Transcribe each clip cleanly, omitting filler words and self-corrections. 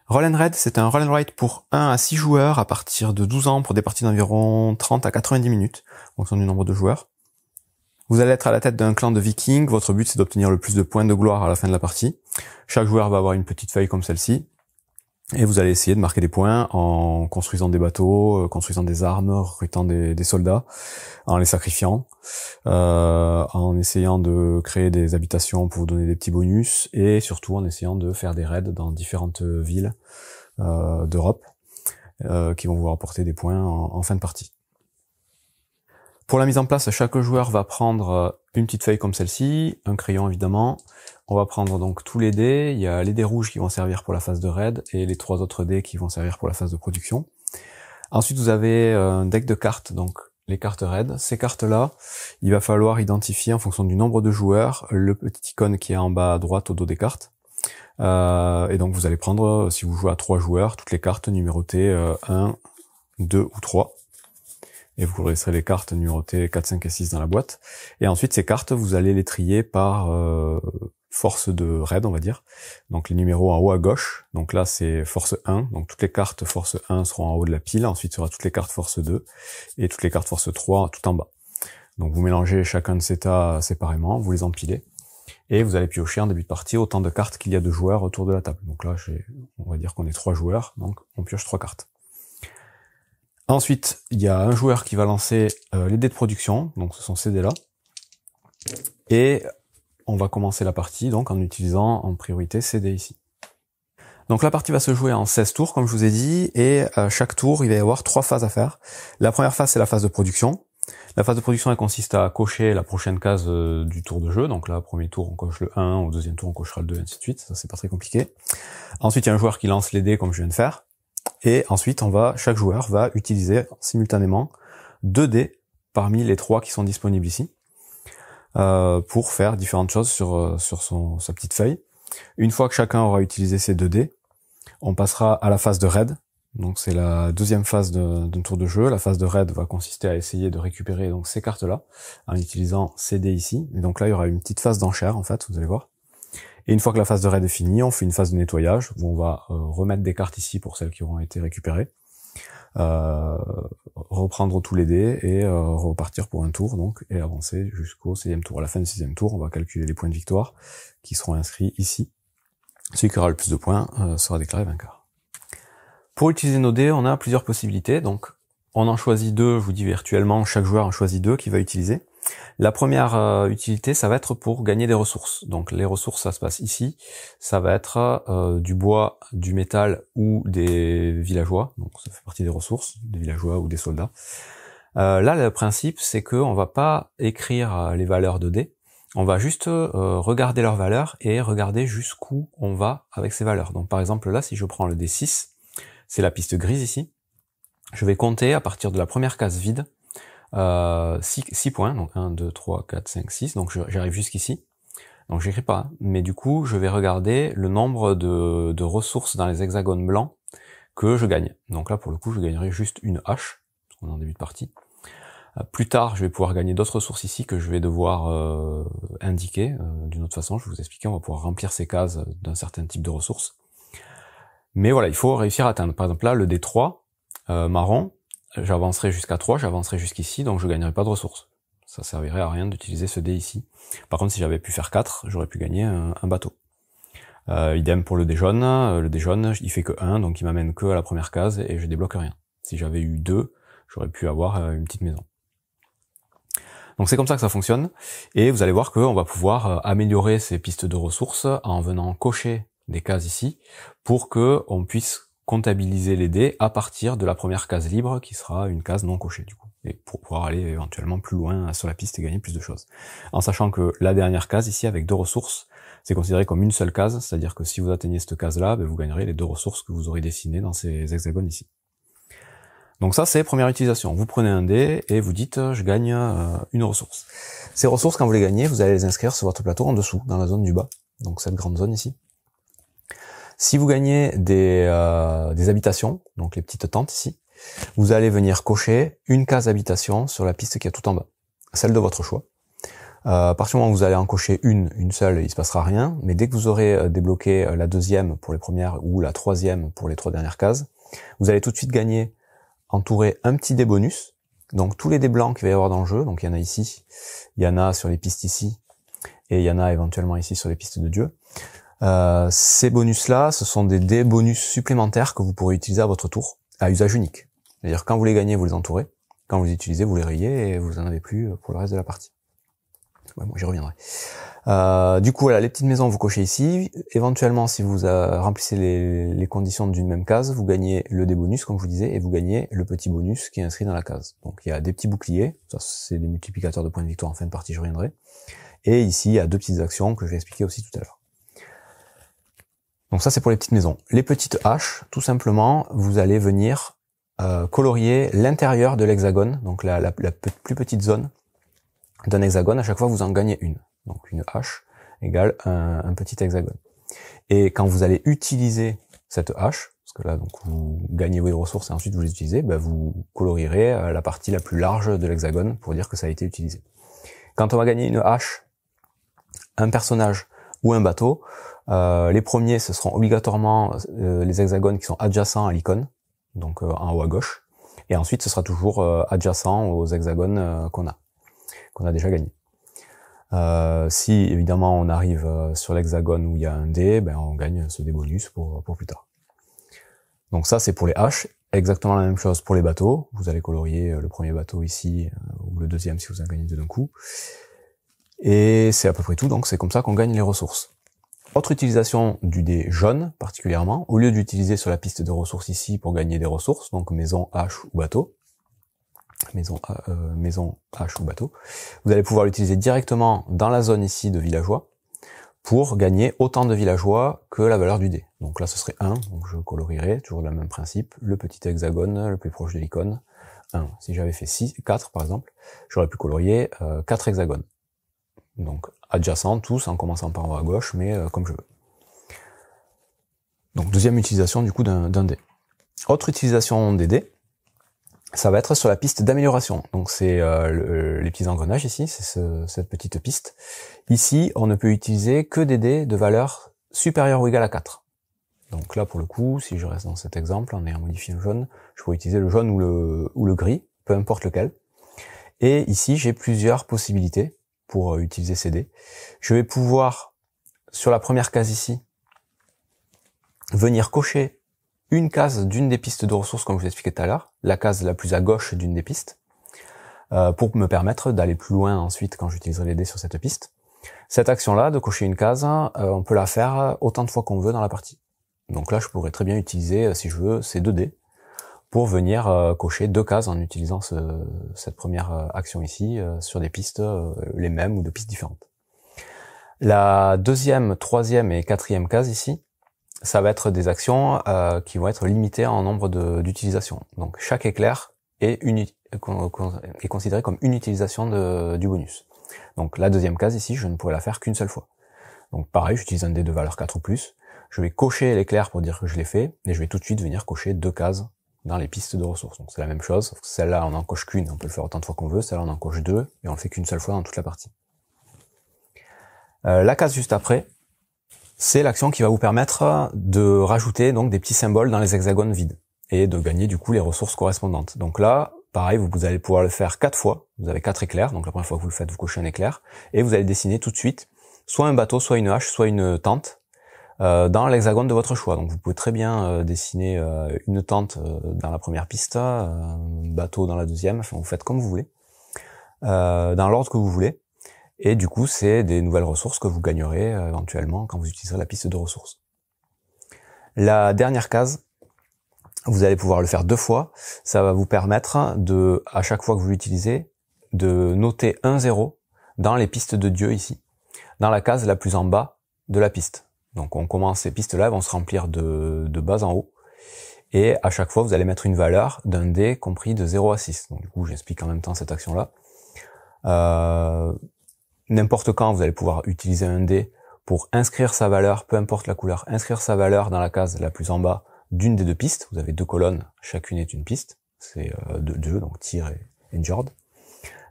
Roll and Raid, c'est un roll and write pour 1 à 6 joueurs à partir de 12 ans pour des parties d'environ 30 à 90 minutes, en fonction du nombre de joueurs. Vous allez être à la tête d'un clan de vikings, votre but c'est d'obtenir le plus de points de gloire à la fin de la partie. Chaque joueur va avoir une petite feuille comme celle-ci, et vous allez essayer de marquer des points en construisant des bateaux, construisant des armes, recrutant des soldats, en les sacrifiant, en essayant de créer des habitations pour vous donner des petits bonus, et surtout en essayant de faire des raids dans différentes villes d'Europe qui vont vous rapporter des points en fin de partie. Pour la mise en place, chaque joueur va prendre une petite feuille comme celle-ci, un crayon évidemment. On va prendre donc tous les dés. Il y a les dés rouges qui vont servir pour la phase de raid et les 3 autres dés qui vont servir pour la phase de production. Ensuite, vous avez un deck de cartes, donc les cartes raid. Ces cartes-là, il va falloir identifier en fonction du nombre de joueurs le petit icône qui est en bas à droite au dos des cartes. Et donc vous allez prendre, si vous jouez à 3 joueurs, toutes les cartes numérotées 1, 2 ou 3. Et vous laisserez les cartes numérotées 4, 5 et 6 dans la boîte. Et ensuite, ces cartes, vous allez les trier par force de raid, on va dire. Donc les numéros en haut à gauche. Donc là, c'est force 1. Donc toutes les cartes force 1 seront en haut de la pile. Ensuite, il y aura toutes les cartes force 2. Et toutes les cartes force 3 tout en bas. Donc vous mélangez chacun de ces tas séparément, vous les empilez. Et vous allez piocher en début de partie autant de cartes qu'il y a de joueurs autour de la table. Donc là, on va dire qu'on est 3 joueurs. Donc on pioche 3 cartes. Ensuite, il y a un joueur qui va lancer les dés de production, donc ce sont ces dés-là. Et on va commencer la partie donc en utilisant en priorité ces dés ici. Donc la partie va se jouer en 16 tours, comme je vous ai dit, et chaque tour, il va y avoir 3 phases à faire. La première phase, c'est la phase de production. La phase de production, elle consiste à cocher la prochaine case du tour de jeu. Donc là, au premier tour, on coche le 1, au deuxième tour, on cochera le 2, et ainsi de suite. Ça, c'est pas très compliqué. Ensuite, il y a un joueur qui lance les dés, comme je viens de faire. Et ensuite, chaque joueur va utiliser simultanément 2 dés parmi les 3 qui sont disponibles ici pour faire différentes choses sur sa petite feuille. Une fois que chacun aura utilisé ces 2 dés, on passera à la phase de raid. Donc c'est la deuxième phase d'un tour de jeu. La phase de raid va consister à essayer de récupérer donc ces cartes-là en utilisant ces dés ici. Et donc là, il y aura une petite phase d'enchère en fait, vous allez voir. Et une fois que la phase de raid est finie, on fait une phase de nettoyage où on va remettre des cartes ici pour celles qui auront été récupérées, reprendre tous les dés et repartir pour un tour donc et avancer jusqu'au 6e tour. À la fin du 6e tour, on va calculer les points de victoire qui seront inscrits ici. Celui qui aura le plus de points sera déclaré vainqueur. Pour utiliser nos dés, on a plusieurs possibilités. Donc on en choisit 2, je vous dis virtuellement, chaque joueur en choisit 2 qu'il va utiliser. La première utilité, ça va être pour gagner des ressources. Donc les ressources, ça se passe ici. Ça va être du bois, du métal ou des villageois. Donc ça fait partie des ressources, des villageois ou des soldats. Là, le principe, c'est qu'on va pas écrire les valeurs de dés. On va juste regarder leurs valeurs et regarder jusqu'où on va avec ces valeurs. Donc par exemple là, si je prends le D6, c'est la piste grise ici. Je vais compter à partir de la première case vide 6 points, donc 1, 2, 3, 4, 5, 6, donc j'arrive jusqu'ici. Donc j'écris pas, mais du coup je vais regarder le nombre de ressources dans les hexagones blancs que je gagne. Donc là pour le coup je gagnerai juste une hache, parce qu'on est en début de partie. Plus tard je vais pouvoir gagner d'autres ressources ici que je vais devoir indiquer d'une autre façon, je vais vous expliquer, on va pouvoir remplir ces cases d'un certain type de ressources. Mais voilà, il faut réussir à atteindre. Par exemple là le D3 marron, j'avancerai jusqu'à 3, j'avancerai jusqu'ici, donc je gagnerai pas de ressources. Ça servirait à rien d'utiliser ce dé ici. Par contre, si j'avais pu faire 4, j'aurais pu gagner un bateau. Idem pour le dé jaune. Le dé jaune, il fait que 1, donc il m'amène que à la première case et je débloque rien. Si j'avais eu 2, j'aurais pu avoir une petite maison. Donc c'est comme ça que ça fonctionne. Et vous allez voir qu'on va pouvoir améliorer ces pistes de ressources en venant cocher des cases ici pour que on puisse comptabiliser les dés à partir de la première case libre qui sera une case non cochée du coup, et pour pouvoir aller éventuellement plus loin sur la piste et gagner plus de choses. En sachant que la dernière case ici avec 2 ressources, c'est considéré comme une seule case, c'est-à-dire que si vous atteignez cette case-là, vous gagnerez les 2 ressources que vous aurez dessinées dans ces hexagones ici. Donc ça c'est première utilisation, vous prenez un dé et vous dites je gagne une ressource. Ces ressources quand vous les gagnez, vous allez les inscrire sur votre plateau en dessous, dans la zone du bas, donc cette grande zone ici. Si vous gagnez des habitations, donc les petites tentes ici, vous allez venir cocher une case habitation sur la piste qui est tout en bas, celle de votre choix. À partir du moment où vous allez en cocher une seule, il se passera rien, mais dès que vous aurez débloqué la deuxième pour les premières ou la troisième pour les 3 dernières cases, vous allez tout de suite gagner, entourer un petit dé bonus. Donc tous les dés blancs qu'il va y avoir dans le jeu, donc il y en a ici, il y en a sur les pistes ici, et il y en a éventuellement ici sur les pistes de Dieu. Ces bonus-là, ce sont des dés bonus supplémentaires que vous pourrez utiliser à votre tour, à usage unique. C'est-à-dire quand vous les gagnez, vous les entourez, quand vous les utilisez, vous les rayez et vous en avez plus pour le reste de la partie. Ouais, moi j'y reviendrai. Du coup, voilà, les petites maisons, vous cochez ici. Éventuellement, si vous remplissez les conditions d'une même case, vous gagnez le dé bonus, comme je vous disais, et vous gagnez le petit bonus qui est inscrit dans la case. Donc il y a des petits boucliers, ça c'est des multiplicateurs de points de victoire en fin de partie, je reviendrai. Et ici, il y a 2 petites actions que je vais expliquer aussi tout à l'heure. Donc ça c'est pour les petites maisons. Les petites haches, tout simplement, vous allez venir colorier l'intérieur de l'hexagone, donc la plus petite zone d'un hexagone, à chaque fois vous en gagnez une. Donc une hache égale un petit hexagone. Et quand vous allez utiliser cette hache, parce que là donc vous gagnez vos ressources et ensuite vous les utilisez, vous colorierez la partie la plus large de l'hexagone pour dire que ça a été utilisé. Quand on va gagner une hache, un personnage ou un bateau, les premiers ce seront obligatoirement les hexagones qui sont adjacents à l'icône, donc en haut à gauche, et ensuite ce sera toujours adjacent aux hexagones qu'on a déjà gagné. Si évidemment on arrive sur l'hexagone où il y a un dé, on gagne ce dé bonus pour plus tard. Donc ça c'est pour les haches, exactement la même chose pour les bateaux. Vous allez colorier le premier bateau ici, ou le deuxième si vous en gagnez deux d'un coup. Et c'est à peu près tout, donc c'est comme ça qu'on gagne les ressources. Autre utilisation du dé jaune particulièrement, au lieu d'utiliser sur la piste de ressources ici pour gagner des ressources, donc maison, hache ou bateau, maison, hache ou bateau, vous allez pouvoir l'utiliser directement dans la zone ici de villageois pour gagner autant de villageois que la valeur du dé. Donc là ce serait 1, donc je colorierai toujours le même principe, le petit hexagone le plus proche de l'icône, 1. Si j'avais fait 4 par exemple, j'aurais pu colorier 4 hexagones. Donc adjacents tous en commençant par en haut à gauche, mais comme je veux. Donc deuxième utilisation du coup d'un dé. Autre utilisation des dés, ça va être sur la piste d'amélioration. Donc c'est les petits engrenages ici, c'est cette petite piste. Ici, on ne peut utiliser que des dés de valeur supérieure ou égale à 4. Donc là, pour le coup, si je reste dans cet exemple, en ayant modifié le jaune, je pourrais utiliser le jaune ou le gris, peu importe lequel. Et ici, j'ai plusieurs possibilités pour utiliser ces dés. Je vais pouvoir, sur la première case ici, venir cocher une case d'une des pistes de ressources, comme je vous expliquais tout à l'heure, la case la plus à gauche d'une des pistes, pour me permettre d'aller plus loin ensuite quand j'utiliserai les dés sur cette piste. Cette action-là, de cocher une case, on peut la faire autant de fois qu'on veut dans la partie. Donc là, je pourrais très bien utiliser, si je veux, ces 2 dés pour venir cocher 2 cases en utilisant cette première action ici sur des pistes les mêmes ou de pistes différentes. La deuxième, troisième et quatrième case ici, ça va être des actions qui vont être limitées en nombre d'utilisations. Donc chaque éclair est considéré comme une utilisation du bonus. Donc la deuxième case ici, je ne pourrais la faire qu'une seule fois. Donc pareil, j'utilise un dé de valeur 4 ou plus, je vais cocher l'éclair pour dire que je l'ai fait, et je vais tout de suite venir cocher 2 cases dans les pistes de ressources. Donc c'est la même chose, sauf que celle-là on n'en coche qu'une, on peut le faire autant de fois qu'on veut, celle-là on en coche 2, et on le fait qu'une seule fois dans toute la partie. La case juste après, c'est l'action qui va vous permettre de rajouter donc des petits symboles dans les hexagones vides, et de gagner du coup les ressources correspondantes. Donc là, pareil, vous allez pouvoir le faire 4 fois, vous avez 4 éclairs, donc la première fois que vous le faites, vous cochez un éclair, et vous allez dessiner tout de suite soit un bateau, soit une hache, soit une tente, dans l'hexagone de votre choix. Donc vous pouvez très bien dessiner une tente dans la première piste, un bateau dans la deuxième, enfin vous faites comme vous voulez, dans l'ordre que vous voulez, et du coup c'est des nouvelles ressources que vous gagnerez éventuellement quand vous utiliserez la piste de ressources. La dernière case, vous allez pouvoir le faire 2 fois, ça va vous permettre de, à chaque fois que vous l'utilisez, de noter 1-0 dans les pistes de Dieu ici, dans la case la plus en bas de la piste. Donc on commence, ces pistes-là vont se remplir de bas en haut, et à chaque fois vous allez mettre une valeur d'un dé compris de 0 à 6. Donc du coup j'explique en même temps cette action-là. N'importe quand vous allez pouvoir utiliser un dé pour inscrire sa valeur, peu importe la couleur, inscrire sa valeur dans la case la plus en bas d'une des 2 pistes. Vous avez 2 colonnes, chacune est une piste, c'est 2, donc tir et injured.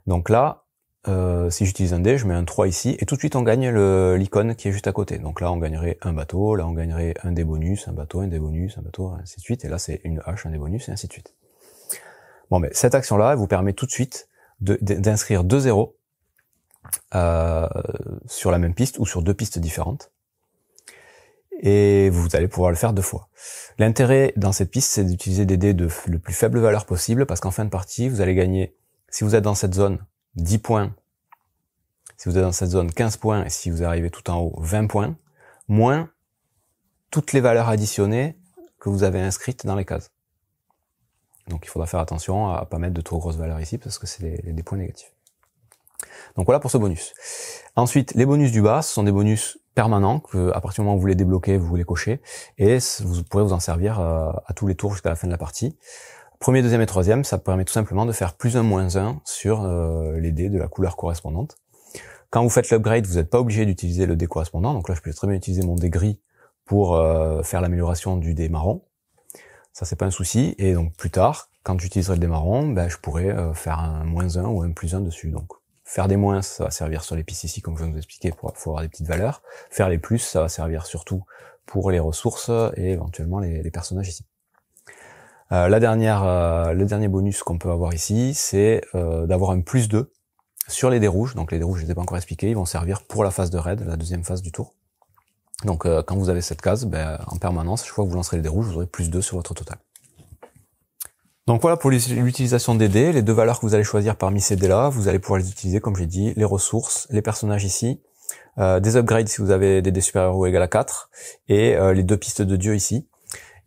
Donc là, si j'utilise un dé, je mets un 3 ici, et tout de suite on gagne l'icône qui est juste à côté. Donc là on gagnerait un bateau, là on gagnerait un dé bonus, un bateau, un dé bonus, un bateau, ainsi de suite, et là c'est une hache, un dé bonus, et ainsi de suite. Bon, mais cette action-là, elle vous permet tout de suite d'inscrire 2 zéros sur la même piste ou sur 2 pistes différentes. Et vous allez pouvoir le faire 2 fois. L'intérêt dans cette piste, c'est d'utiliser des dés de le plus faible valeur possible, parce qu'en fin de partie, vous allez gagner, si vous êtes dans cette zone, 10 points, si vous êtes dans cette zone, 15 points, et si vous arrivez tout en haut, 20 points, moins toutes les valeurs additionnées que vous avez inscrites dans les cases. Donc il faudra faire attention à pas mettre de trop grosses valeurs ici, parce que c'est des points négatifs. Donc voilà pour ce bonus. Ensuite, les bonus du bas, ce sont des bonus permanents, que à partir du moment où vous les débloquez, vous les cochez, et vous pourrez vous en servir à tous les tours jusqu'à la fin de la partie. Premier, deuxième et troisième, ça permet tout simplement de faire +1, -1 sur les dés de la couleur correspondante. Quand vous faites l'upgrade, vous n'êtes pas obligé d'utiliser le dé correspondant, donc là je peux très bien utiliser mon dé gris pour faire l'amélioration du dé marron. Ça c'est pas un souci, et donc plus tard, quand j'utiliserai le dé marron, ben, je pourrais faire un -1 ou un +1 dessus. Donc faire des moins, ça va servir sur les pistes ici, comme je viens de vous expliquer, pour avoir des petites valeurs. Faire les plus, ça va servir surtout pour les ressources et éventuellement les personnages ici. Le dernier bonus qu'on peut avoir ici, c'est d'avoir un +2 sur les dés rouges. Donc les dés rouges, je ne les ai pas encore expliqués, ils vont servir pour la phase de raid, la deuxième phase du tour. Donc quand vous avez cette case, ben, en permanence, chaque fois que vous lancerez les dés rouges, vous aurez +2 sur votre total. Donc voilà pour l'utilisation des dés, les 2 valeurs que vous allez choisir parmi ces dés-là, vous allez pouvoir les utiliser, comme j'ai dit, les ressources, les personnages ici, des upgrades si vous avez des dés supérieurs ou égaux à 4, et les 2 pistes de dieu ici.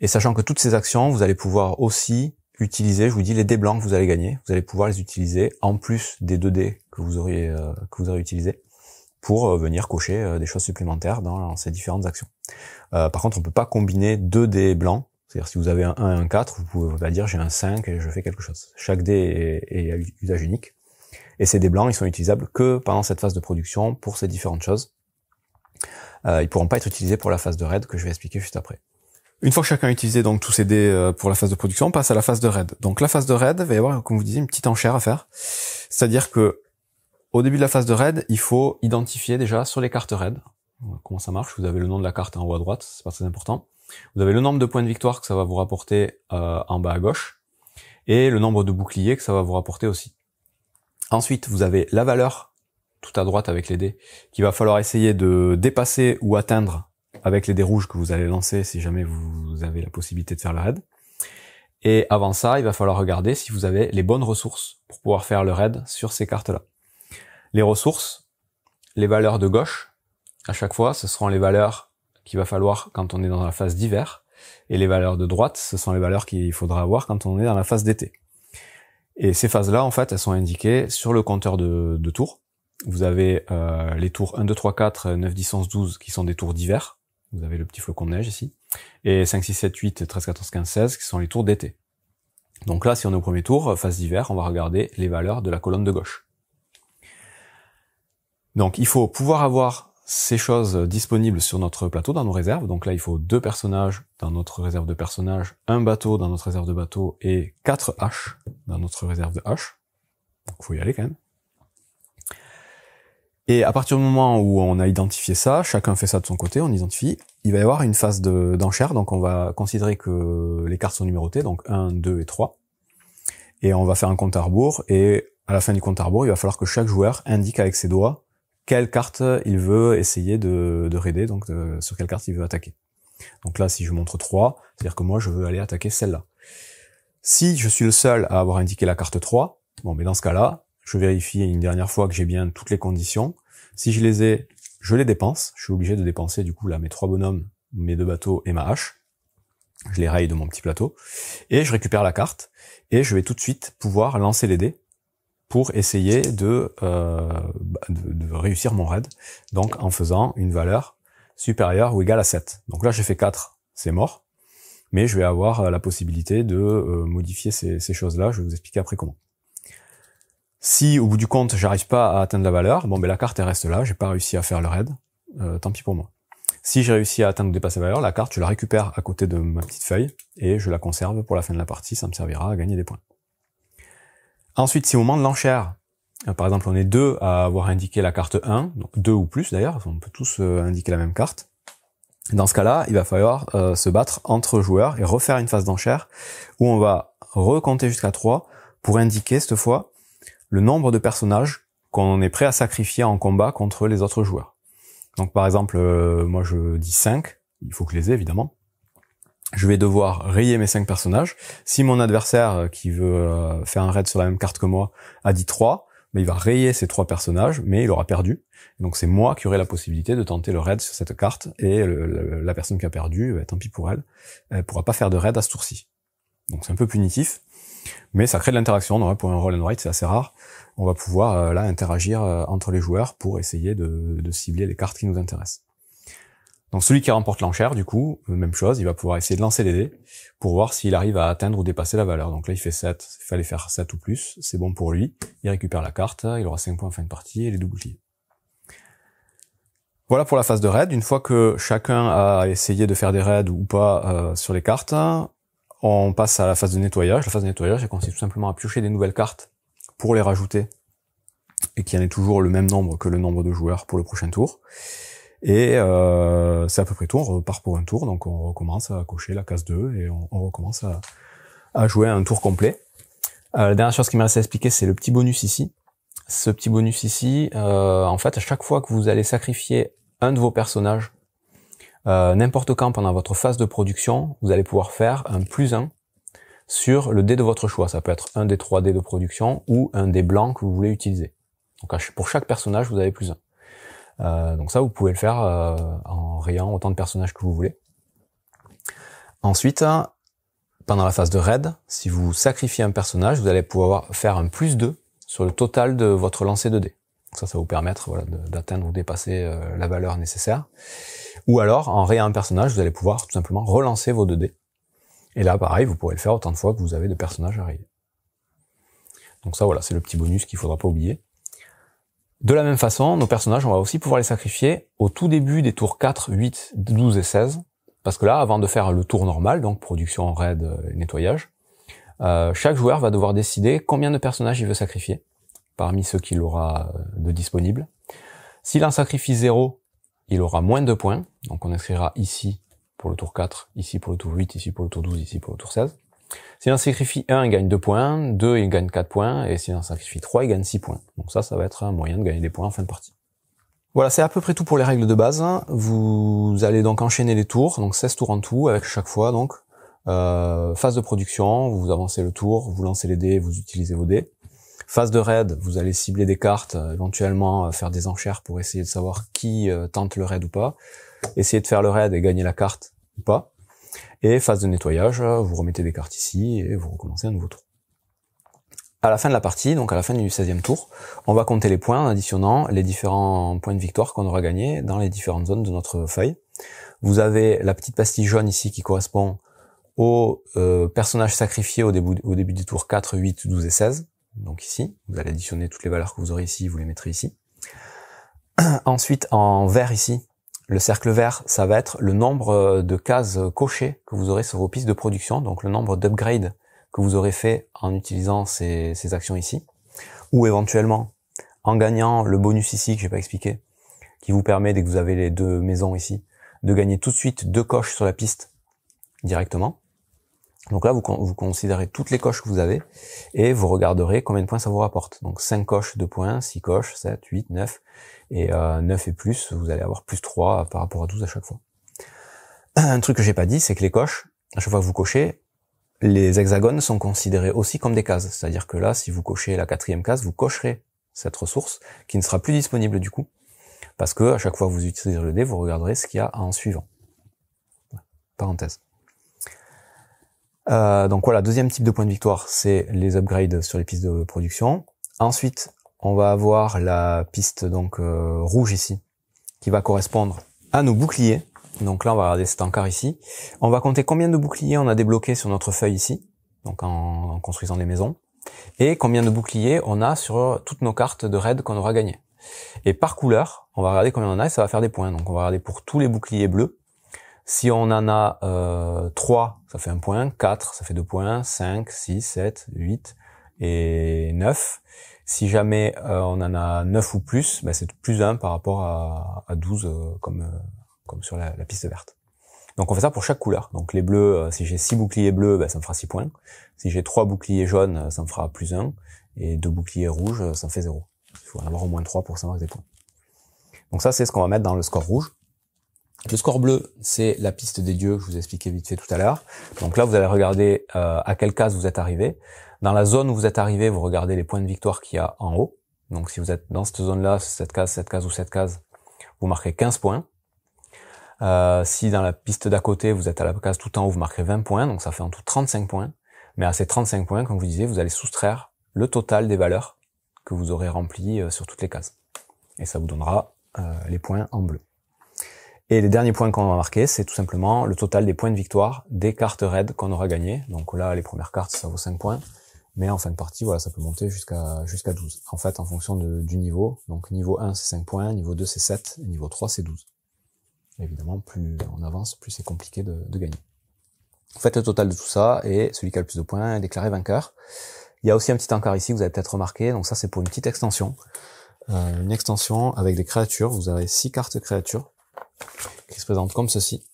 Et sachant que toutes ces actions, vous allez pouvoir aussi utiliser, je vous dis, les dés blancs que vous allez gagner, vous allez pouvoir les utiliser en plus des 2 dés que vous aurez utilisés pour venir cocher des choses supplémentaires dans ces différentes actions. Par contre, on peut pas combiner 2 dés blancs. C'est-à-dire si vous avez un 1 et un 4, vous pouvez pas dire j'ai un 5 et je fais quelque chose. Chaque dé est à usage unique. Et ces dés blancs, ils sont utilisables que pendant cette phase de production pour ces différentes choses. Ils pourront pas être utilisés pour la phase de raid que je vais expliquer juste après. Une fois que chacun a utilisé donc tous ces dés pour la phase de production, on passe à la phase de raid. Donc la phase de raid, il va y avoir, comme vous disiez, une petite enchère à faire. C'est-à-dire que au début de la phase de raid, il faut identifier déjà sur les cartes raid comment ça marche. Vous avez le nom de la carte en haut à droite, c'est pas très important. Vous avez le nombre de points de victoire que ça va vous rapporter en bas à gauche, et le nombre de boucliers que ça va vous rapporter aussi. Ensuite, vous avez la valeur tout à droite avec les dés, qu'il va falloir essayer de dépasser ou atteindre avec les dés rouges que vous allez lancer si jamais vous avez la possibilité de faire le raid. Et avant ça, il va falloir regarder si vous avez les bonnes ressources pour pouvoir faire le raid sur ces cartes-là. Les ressources, les valeurs de gauche, à chaque fois, ce seront les valeurs qu'il va falloir quand on est dans la phase d'hiver, et les valeurs de droite, ce sont les valeurs qu'il faudra avoir quand on est dans la phase d'été. Et ces phases-là, en fait, elles sont indiquées sur le compteur de tours. Vous avez les tours 1, 2, 3, 4, 9, 10, 11, 12 qui sont des tours d'hiver. Vous avez le petit flocon de neige ici. Et 5, 6, 7, 8, 13, 14, 15, 16 qui sont les tours d'été. Donc là, si on est au premier tour, phase d'hiver, on va regarder les valeurs de la colonne de gauche. Donc il faut pouvoir avoir ces choses disponibles sur notre plateau, dans nos réserves. Donc là, il faut 2 personnages dans notre réserve de personnages, 1 bateau dans notre réserve de bateau et 4 haches dans notre réserve de haches. Donc il faut y aller quand même. Et à partir du moment où on a identifié ça, chacun fait ça de son côté, on identifie, il va y avoir une phase d'enchère, donc on va considérer que les cartes sont numérotées, donc 1, 2 et 3. Et on va faire un compte à rebours, et à la fin du compte à rebours, il va falloir que chaque joueur indique avec ses doigts quelle carte il veut essayer de raider, donc sur quelle carte il veut attaquer. Donc là, si je montre 3, c'est-à-dire que moi, je veux aller attaquer celle-là. Si je suis le seul à avoir indiqué la carte 3, bon, mais dans ce cas-là, je vérifie une dernière fois que j'ai bien toutes les conditions. Si je les ai, je les dépense. Je suis obligé de dépenser, du coup, là, mes 3 bonhommes, mes 2 bateaux et ma hache. Je les raye de mon petit plateau. Et je récupère la carte. Et je vais tout de suite pouvoir lancer les dés pour essayer de réussir mon raid, donc en faisant une valeur supérieure ou égale à 7. Donc là j'ai fait 4, c'est mort, mais je vais avoir la possibilité de modifier ces choses-là, je vais vous expliquer après comment. Si au bout du compte j'arrive pas à atteindre la valeur, bon ben la carte elle reste là, j'ai pas réussi à faire le raid, tant pis pour moi. Si j'ai réussi à atteindre ou dépasser la valeur, la carte je la récupère à côté de ma petite feuille, et je la conserve pour la fin de la partie, ça me servira à gagner des points. Ensuite, si au moment de l'enchère, par exemple on est 2 à avoir indiqué la carte 1, donc 2 ou plus d'ailleurs, on peut tous indiquer la même carte. Dans ce cas-là, il va falloir se battre entre joueurs et refaire une phase d'enchère où on va recompter jusqu'à 3 pour indiquer cette fois le nombre de personnages qu'on est prêt à sacrifier en combat contre les autres joueurs. Donc par exemple, moi je dis 5, il faut que je les ai évidemment. Je vais devoir rayer mes 5 personnages. Si mon adversaire qui veut faire un raid sur la même carte que moi a dit 3, mais il va rayer ces 3 personnages, mais il aura perdu. Donc c'est moi qui aurai la possibilité de tenter le raid sur cette carte, et la personne qui a perdu, tant pis pour elle, elle pourra pas faire de raid à ce tour-ci. Donc c'est un peu punitif, mais ça crée de l'interaction. Donc pour un roll and write, c'est assez rare. On va pouvoir là interagir entre les joueurs pour essayer de cibler les cartes qui nous intéressent. Donc celui qui remporte l'enchère, du coup, même chose, il va pouvoir essayer de lancer les dés pour voir s'il arrive à atteindre ou dépasser la valeur. Donc là il fait 7, il fallait faire 7 ou plus, c'est bon pour lui, il récupère la carte, il aura 5 points en fin de partie et les 2 boucliers. Voilà pour la phase de raid. Une fois que chacun a essayé de faire des raids ou pas sur les cartes, on passe à la phase de nettoyage. La phase de nettoyage, elle consiste tout simplement à piocher des nouvelles cartes pour les rajouter et qu'il y en ait toujours le même nombre que le nombre de joueurs pour le prochain tour. Et c'est à peu près tout, on repart pour un tour, donc on recommence à cocher la case 2 et on recommence à jouer un tour complet. La dernière chose qui me reste à expliquer, c'est le petit bonus ici. Ce petit bonus ici, en fait, à chaque fois que vous allez sacrifier un de vos personnages, n'importe quand pendant votre phase de production, vous allez pouvoir faire un +1 sur le dé de votre choix. Ça peut être un des 3 dés de production ou un dé blanc que vous voulez utiliser. Donc pour chaque personnage, vous avez +1. Donc ça, vous pouvez le faire en rayant autant de personnages que vous voulez. Ensuite, pendant la phase de raid, si vous sacrifiez un personnage, vous allez pouvoir faire un +2 sur le total de votre lancer de dés. Ça va vous permettre d'atteindre ou dépasser la valeur nécessaire. Ou alors, en rayant un personnage, vous allez pouvoir tout simplement relancer vos 2 dés. Et là, pareil, vous pourrez le faire autant de fois que vous avez de personnages à rayer. Donc ça, voilà, c'est le petit bonus qu'il faudra pas oublier. De la même façon, nos personnages, on va aussi pouvoir les sacrifier au tout début des tours 4, 8, 12 et 16. Parce que là, avant de faire le tour normal, donc production, raid et nettoyage, chaque joueur va devoir décider combien de personnages il veut sacrifier, parmi ceux qu'il aura de disponibles. S'il en sacrifie 0, il aura moins de points, donc on inscrira ici pour le tour 4, ici pour le tour 8, ici pour le tour 12, ici pour le tour 16. S'il en sacrifie 1, il gagne 2 points, 2, il gagne 4 points, et s'il en sacrifie 3, il gagne 6 points. Donc ça va être un moyen de gagner des points en fin de partie. Voilà, c'est à peu près tout pour les règles de base. Vous allez donc enchaîner les tours, donc 16 tours en tout, avec chaque fois donc phase de production, vous avancez le tour, vous lancez les dés, vous utilisez vos dés. Phase de raid, vous allez cibler des cartes, éventuellement faire des enchères pour essayer de savoir qui tente le raid ou pas. Essayer de faire le raid et gagner la carte ou pas. Et phase de nettoyage, vous remettez des cartes ici et vous recommencez un nouveau tour. À la fin de la partie, donc à la fin du 16e tour, on va compter les points en additionnant les différents points de victoire qu'on aura gagnés dans les différentes zones de notre feuille. Vous avez la petite pastille jaune ici qui correspond aux personnages sacrifiés au début du tour 4, 8, 12 et 16. Donc ici, vous allez additionner toutes les valeurs que vous aurez ici, vous les mettrez ici. Ensuite, en vert ici, le cercle vert, ça va être le nombre de cases cochées que vous aurez sur vos pistes de production, donc le nombre d'upgrades que vous aurez fait en utilisant ces actions ici, ou éventuellement en gagnant le bonus ici que j'ai pas expliqué, qui vous permet, dès que vous avez les 2 maisons ici, de gagner tout de suite 2 coches sur la piste directement. Donc là, vous considérez toutes les coches que vous avez et vous regarderez combien de points ça vous rapporte. Donc 5 coches, 2 points, 6 coches, 7, 8, 9, et 9 et plus, vous allez avoir plus 3 par rapport à 12 à chaque fois. Un truc que j'ai pas dit, c'est que les coches, à chaque fois que vous cochez, les hexagones sont considérés aussi comme des cases. C'est-à-dire que là, si vous cochez la 4e case, vous cocherez cette ressource qui ne sera plus disponible du coup. Parce que à chaque fois que vous utiliserez le dé, vous regarderez ce qu'il y a en suivant. Parenthèse. Donc voilà, deuxième type de point de victoire, c'est les upgrades sur les pistes de production. Ensuite, on va avoir la piste donc rouge ici, qui va correspondre à nos boucliers. Donc là, on va regarder cet encart ici. On va compter combien de boucliers on a débloqués sur notre feuille ici, donc en construisant des maisons, et combien de boucliers on a sur toutes nos cartes de raid qu'on aura gagnées. Et par couleur, on va regarder combien on a et ça va faire des points. Donc on va regarder pour tous les boucliers bleus. Si on en a 3, ça fait 1 point, 4, ça fait 2 points, 5, 6, 7, 8 et 9. Si jamais on en a 9 ou plus, ben c'est plus 1 par rapport à 12 comme sur la piste verte. Donc on fait ça pour chaque couleur. Donc les bleus, si j'ai 6 boucliers bleus, ben ça me fera 6 points. Si j'ai 3 boucliers jaunes, ça me fera plus 1. Et 2 boucliers rouges, ça me fait 0. Il faut en avoir au moins 3 pour savoir des points. Donc ça, c'est ce qu'on va mettre dans le score rouge. Le score bleu, c'est la piste des dieux que je vous ai expliqué vite fait tout à l'heure. Donc là, vous allez regarder à quelle case vous êtes arrivé. Dans la zone où vous êtes arrivé, vous regardez les points de victoire qu'il y a en haut. Donc si vous êtes dans cette zone-là, cette case ou cette case, vous marquez 15 points. Si dans la piste d'à côté, vous êtes à la case tout en haut, vous marquez 20 points, donc ça fait en tout 35 points. Mais à ces 35 points, comme je vous disais, vous allez soustraire le total des valeurs que vous aurez remplies sur toutes les cases. Et ça vous donnera les points en bleu. Et les derniers points qu'on va marquer, c'est tout simplement le total des points de victoire des cartes raids qu'on aura gagnées. Donc là, les premières cartes, ça vaut 5 points. Mais en fin de partie, voilà, ça peut monter jusqu'à 12. En fait, en fonction du niveau. Donc niveau 1, c'est 5 points, niveau 2, c'est 7, et niveau 3, c'est 12. Évidemment, plus on avance, plus c'est compliqué de gagner. Faites le total de tout ça, et celui qui a le plus de points est déclaré vainqueur. Il y a aussi un petit encart ici, vous avez peut-être remarqué, donc ça c'est pour une petite extension. Une extension avec des créatures, vous avez 6 cartes créatures, qui se présentent comme ceci.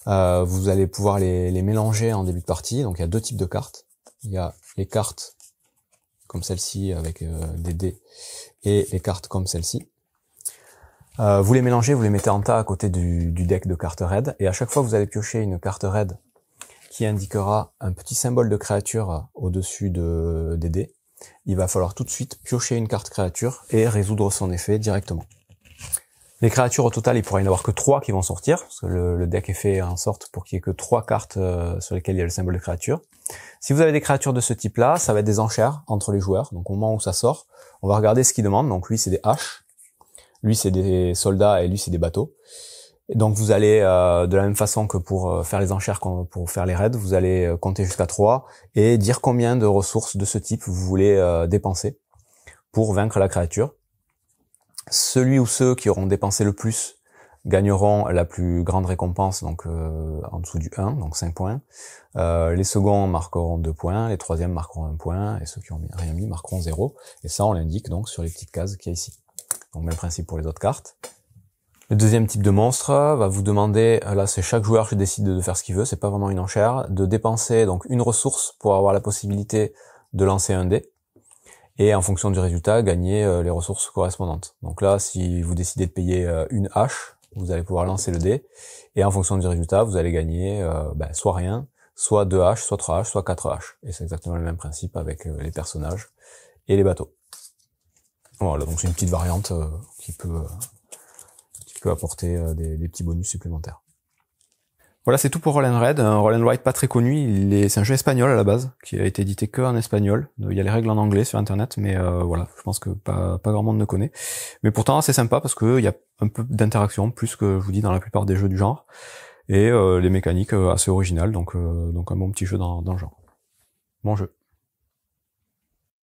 Vous allez pouvoir les mélanger en début de partie, donc il y a 2 types de cartes. Il y a les cartes comme celle-ci avec des dés, et les cartes comme celle-ci. Vous les mélangez, vous les mettez en tas à côté du deck de cartes raid, et à chaque fois que vous allez piocher une carte raid qui indiquera un petit symbole de créature au-dessus des dés, il va falloir tout de suite piocher une carte créature et résoudre son effet directement. Les créatures au total, il pourra y en avoir que 3 qui vont sortir, parce que le deck est fait en sorte pour qu'il y ait que 3 cartes sur lesquelles il y a le symbole de créature. Si vous avez des créatures de ce type-là, ça va être des enchères entre les joueurs, donc au moment où ça sort, on va regarder ce qu'il demande, donc lui c'est des haches, lui c'est des soldats et lui c'est des bateaux. Et donc vous allez, de la même façon que pour faire les enchères, pour faire les raids, vous allez compter jusqu'à 3 et dire combien de ressources de ce type vous voulez dépenser pour vaincre la créature. Celui ou ceux qui auront dépensé le plus gagneront la plus grande récompense, donc en dessous du 1, donc 5 points. Les seconds marqueront 2 points, les troisièmes marqueront 1 point, et ceux qui n'ont rien mis marqueront 0. Et ça, on l'indique donc sur les petites cases qu'il y a ici. Donc même principe pour les autres cartes. Le deuxième type de monstre va vous demander, là c'est chaque joueur qui décide de faire ce qu'il veut, c'est pas vraiment une enchère, de dépenser donc une ressource pour avoir la possibilité de lancer un dé, et en fonction du résultat, gagner les ressources correspondantes. Donc là, si vous décidez de payer une hache, vous allez pouvoir lancer le dé, et en fonction du résultat, vous allez gagner soit rien, soit 2 haches, soit 3 haches, soit 4 haches. Et c'est exactement le même principe avec les personnages et les bateaux. Voilà, donc c'est une petite variante qui peut apporter des petits bonus supplémentaires. Voilà, c'est tout pour Roll & Ride. Un Roll & Write pas très connu, c'est un jeu espagnol à la base, qui a été édité que en espagnol. Il y a les règles en anglais sur internet, mais voilà, je pense que pas grand monde ne connaît. Mais pourtant, c'est sympa parce que il y a un peu d'interaction, plus que je vous dis dans la plupart des jeux du genre, et les mécaniques assez originales, donc un bon petit jeu dans le genre. Bon jeu.